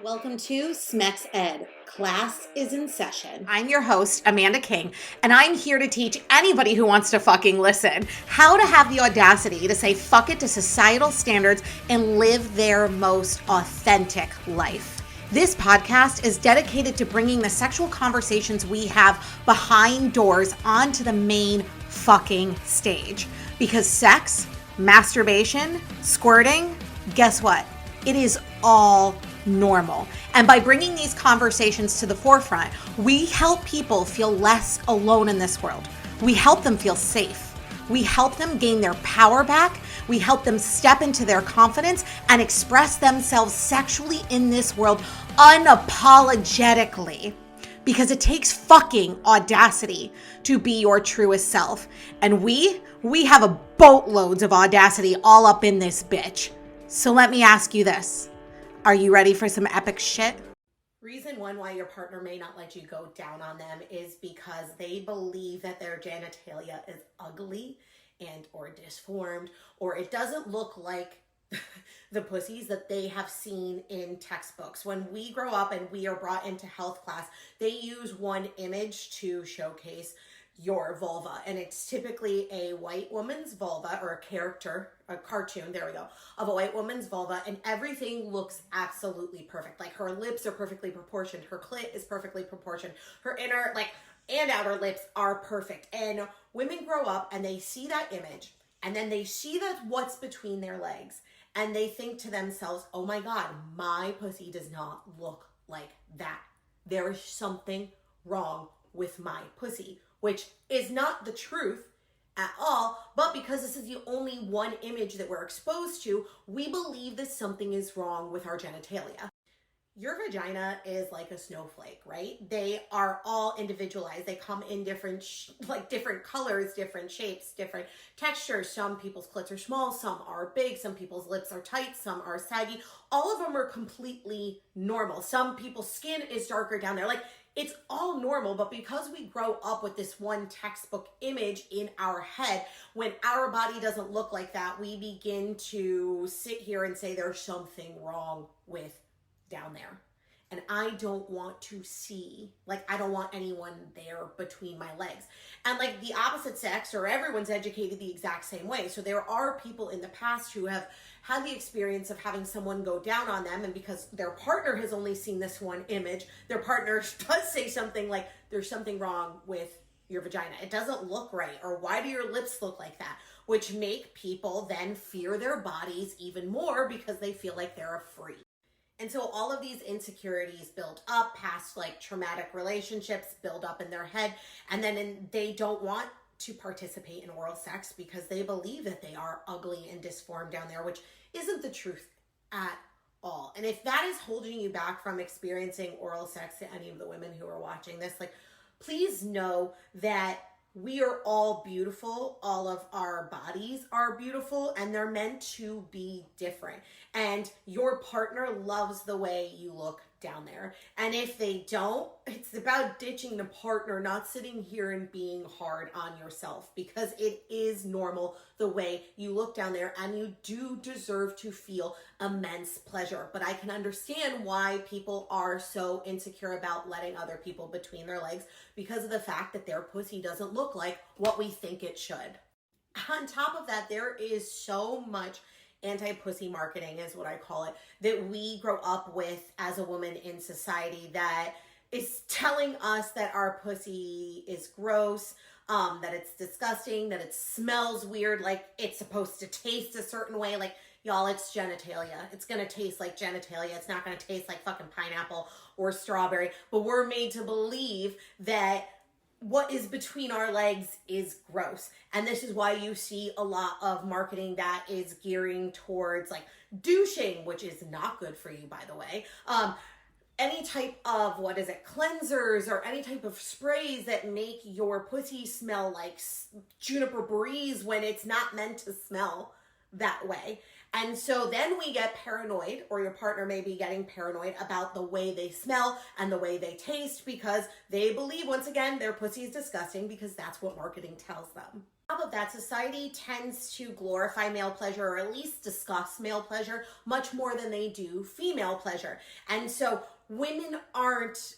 Welcome to Smex Ed. Class is in session. I'm your host, Amanda King, and I'm here to teach anybody who wants to fucking listen how to have the audacity to say fuck it to societal standards and live their most authentic life. This podcast is dedicated to bringing the sexual conversations we have behind doors onto the main fucking stage. Because sex, masturbation, squirting, guess what? It is all normal. And by bringing these conversations to the forefront, we help people feel less alone in this world. We help them feel safe. We help them gain their power back. We help them step into their confidence and express themselves sexually in this world unapologetically. Because it takes fucking audacity to be your truest self. And we have a boatloads of audacity all up in this bitch. So let me ask you this. Are you ready for some epic shit? Reason one why your partner may not let you go down on them is because they believe that their genitalia is ugly and or disformed, or it doesn't look like the pussies that they have seen in textbooks. When we grow up and we are brought into health class, they use one image to showcase your vulva, and it's typically a white woman's vulva, or a cartoon, there we go, of a white woman's vulva, and everything looks absolutely perfect. Like her lips are perfectly proportioned, her clit is perfectly proportioned, her inner and outer lips are perfect. And women grow up and they see that image, and then they see that what's between their legs, and they think to themselves, oh my God, my pussy does not look like that. There is something wrong with my pussy, which is not the truth at all, but because this is the only one image that we're exposed to, we believe that something is wrong with our genitalia. Your vagina is like a snowflake, right? They are all individualized. They come in different colors, different shapes, different textures. Some people's clits are small, some are big, some people's lips are tight, some are saggy. All of them are completely normal. Some people's skin is darker down there. It's all normal, but because we grow up with this one textbook image in our head, when our body doesn't look like that, we begin to sit here and say there's something wrong with down there. And I don't want to see, I don't want anyone there between my legs. And the opposite sex, or everyone's educated the exact same way. So there are people in the past who have had the experience of having someone go down on them, and because their partner has only seen this one image, their partner does say something like, there's something wrong with your vagina. It doesn't look right, or why do your lips look like that? Which make people then fear their bodies even more because they feel like they're a freak. And so all of these insecurities build up, past traumatic relationships build up in their head, and then they don't want to participate in oral sex because they believe that they are ugly and disformed down there, which isn't the truth at all. And if that is holding you back from experiencing oral sex, to any of the women who are watching this, please know that we are all beautiful. All of our bodies are beautiful, and they're meant to be different. And your partner loves the way you look down there. And if they don't, it's about ditching the partner, not sitting here and being hard on yourself, because it is normal the way you look down there, and you do deserve to feel immense pleasure. But I can understand why people are so insecure about letting other people between their legs, because of the fact that their pussy doesn't look like what we think it should. On top of that, there is so much anti-pussy marketing, is what I call it, that we grow up with as a woman in society, that is telling us that our pussy is gross, that it's disgusting, that it smells weird, like it's supposed to taste a certain way. Y'all, it's genitalia. It's gonna taste like genitalia. It's not gonna taste like fucking pineapple or strawberry. But we're made to believe that what is between our legs is gross. And this is why you see a lot of marketing that is gearing towards douching, which is not good for you, by the way. Any type of, cleansers, or any type of sprays that make your pussy smell like juniper breeze when it's not meant to smell that way. And so then we get paranoid, or your partner may be getting paranoid about the way they smell and the way they taste, because they believe, once again, their pussy is disgusting because that's what marketing tells them. top of that, society tends to glorify male pleasure, or at least discuss male pleasure, much more than they do female pleasure. And so women aren't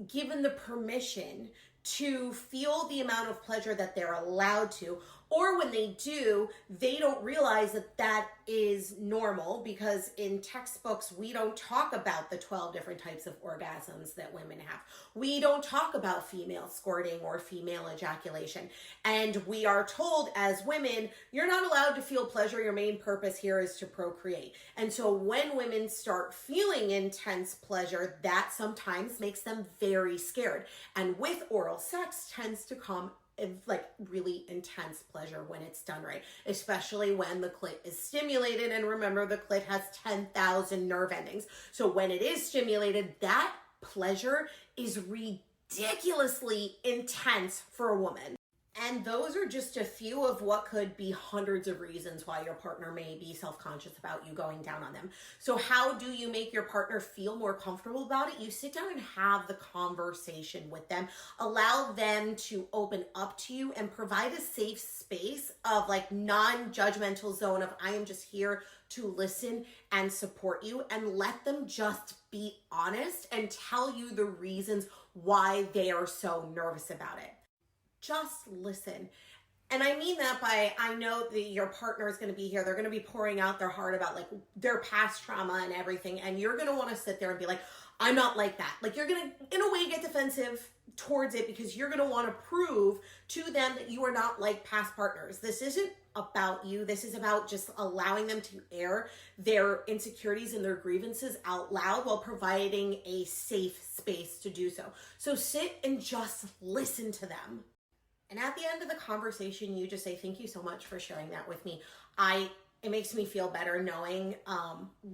given the permission to feel the amount of pleasure that they're allowed to, or when they do, they don't realize that that is normal, because in textbooks, we don't talk about the 12 different types of orgasms that women have. We don't talk about female squirting or female ejaculation. And we are told as women, you're not allowed to feel pleasure. Your main purpose here is to procreate. And so when women start feeling intense pleasure, that sometimes makes them very scared. And with oral sex tends to come like really intense pleasure when it's done right, especially when the clit is stimulated. And remember, the clit has 10,000 nerve endings. So when it is stimulated, that pleasure is ridiculously intense for a woman. And those are just a few of what could be hundreds of reasons why your partner may be self-conscious about you going down on them. So how do you make your partner feel more comfortable about it? You sit down and have the conversation with them. Allow them to open up to you and provide a safe space of like non-judgmental zone of I am just here to listen and support you, and let them just be honest and tell you the reasons why they are so nervous about it. Just listen. And I mean that by, I know that your partner is going to be here. They're going to be pouring out their heart about like their past trauma and everything. And you're going to want to sit there and be like, I'm not like that. Like you're going to, in a way, get defensive towards it, because you're going to want to prove to them that you are not like past partners. This isn't about you. This is about just allowing them to air their insecurities and their grievances out loud while providing a safe space to do so. So sit and just listen to them. And at the end of the conversation, you just say, thank you so much for sharing that with me. It makes me feel better knowing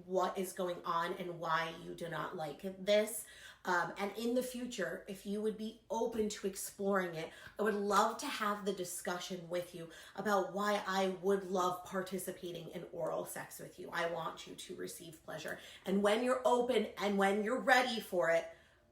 what is going on and why you do not like this. And in the future, if you would be open to exploring it, I would love to have the discussion with you about why I would love participating in oral sex with you. I want you to receive pleasure. And when you're open and when you're ready for it,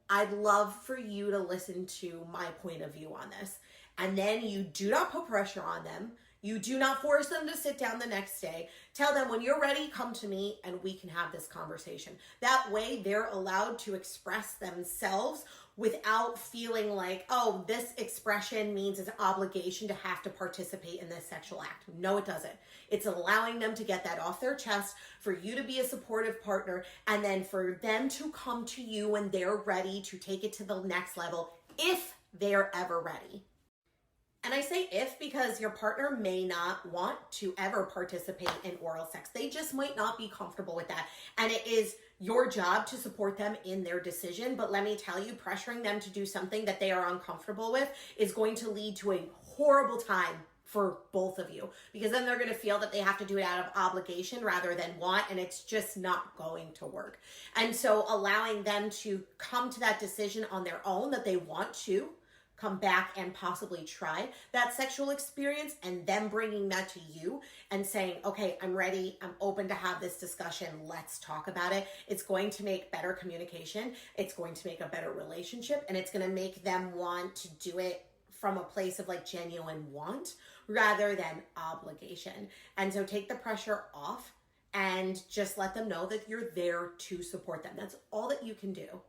I'd love for you to listen to my point of view on this. And then you do not put pressure on them. You do not force them to sit down the next day. Tell them when you're ready, come to me and we can have this conversation. That way they're allowed to express themselves without feeling like, oh, this expression means it's an obligation to have to participate in this sexual act. No, it doesn't. It's allowing them to get that off their chest, for you to be a supportive partner, and then for them to come to you when they're ready to take it to the next level, if they're ever ready. And I say if because your partner may not want to ever participate in oral sex. They just might not be comfortable with that. And it is your job to support them in their decision. But let me tell you, pressuring them to do something that they are uncomfortable with is going to lead to a horrible time for both of you, because then they're going to feel that they have to do it out of obligation rather than want, and it's just not going to work. And so allowing them to come to that decision on their own, that they want to come back and possibly try that sexual experience, and them bringing that to you and saying, okay, I'm ready, I'm open to have this discussion, let's talk about it. It's going to make better communication, it's going to make a better relationship, and it's going to make them want to do it from a place of like genuine want rather than obligation. And so take the pressure off and just let them know that you're there to support them. That's all that you can do.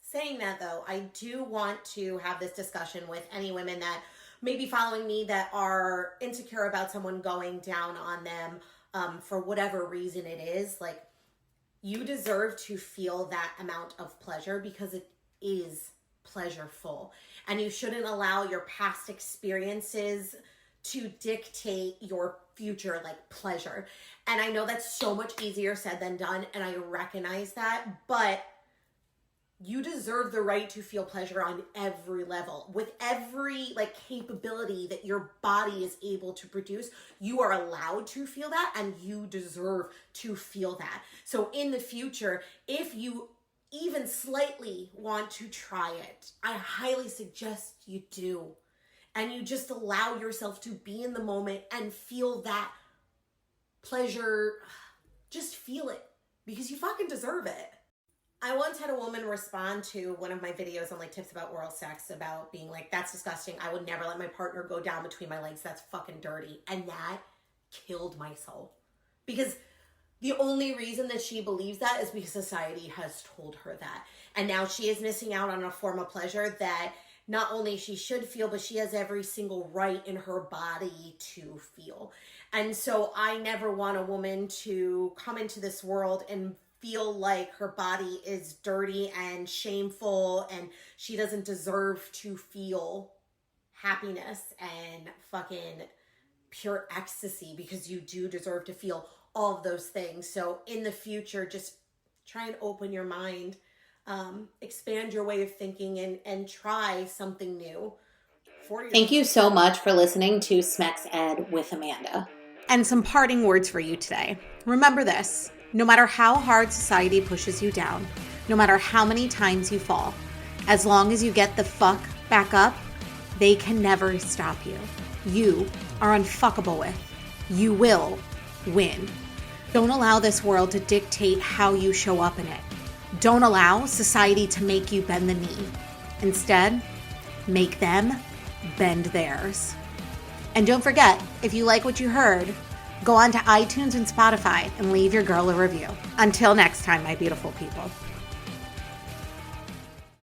Saying that though, I do want to have this discussion with any women that may be following me that are insecure about someone going down on them for whatever reason it is. Like, you deserve to feel that amount of pleasure because it is pleasureful, and you shouldn't allow your past experiences to dictate your future like pleasure. And I know that's so much easier said than done, and I recognize that, but you deserve the right to feel pleasure on every level. With every like capability that your body is able to produce, you are allowed to feel that, and you deserve to feel that. So in the future, if you even slightly want to try it, I highly suggest you do. And you just allow yourself to be in the moment and feel that pleasure. Just feel it, because you fucking deserve it. I I once had a woman respond to one of my videos on like tips about oral sex about being like, that's disgusting. I would never let my partner go down between my legs. That's fucking dirty. And that killed my soul. Because the only reason that she believes that is because society has told her that. And now she is missing out on a form of pleasure that not only she should feel, but she has every single right in her body to feel. And so I never want a woman to come into this world and feel like her body is dirty and shameful and she doesn't deserve to feel happiness and fucking pure ecstasy, because you do deserve to feel all of those things. So in the future, just try and open your mind, expand your way of thinking, and try something new for yourself. Thank you so much for listening to Smex Ed with Amanda. And some parting words for you today. Remember this: no matter how hard society pushes you down, no matter how many times you fall, as long as you get the fuck back up, they can never stop you. You are unfuckable with. You will win. Don't allow this world to dictate how you show up in it. Don't allow society to make you bend the knee. Instead, make them bend theirs. And don't forget, if you like what you heard, go on to iTunes and Spotify and leave your girl a review. Until next time, my beautiful people.